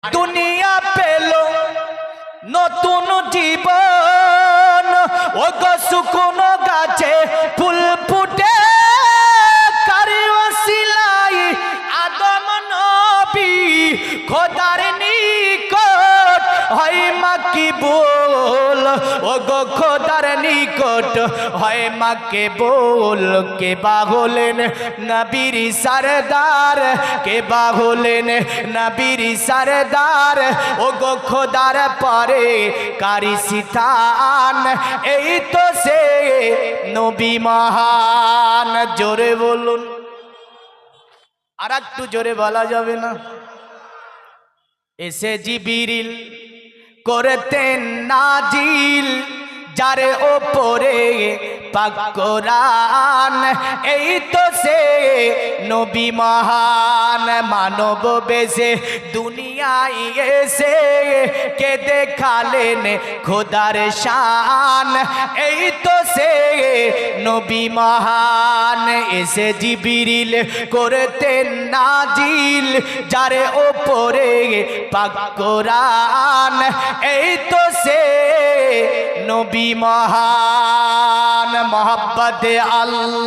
দুনিয়া পেল নতুন জীবন, ও গো শুকনো গাছে ফুল ফুটে কারি ওসিলাই আদম নবী খোদার নিকট হয় মাকিবুল। ও গো খোদার নিকট হয় মাকিবুল। কে বা হলেন নবীর সরদার, কে বা হলেন নবীর সরদার। ও গো খোদার পরে কারি সিতান, এই তো সে নবী মহান। জোরে বলুন, আর একটু জোরে বলা যাবে না? এসে জিবরিল করতেন নাজিল যার ওপরে পাক কোরআন, এই তো সে নবী মহান। মানব বেশে দুনিয়ায় এসে কে দেখালেন খোদার শান, এই তো সে নবী মহান। এসে জিবরিল করতেন নাজিল যার ওপরে পাক কোরআন, এই তো সে নবী মহান। মোহাব্বতে আল্লাহ।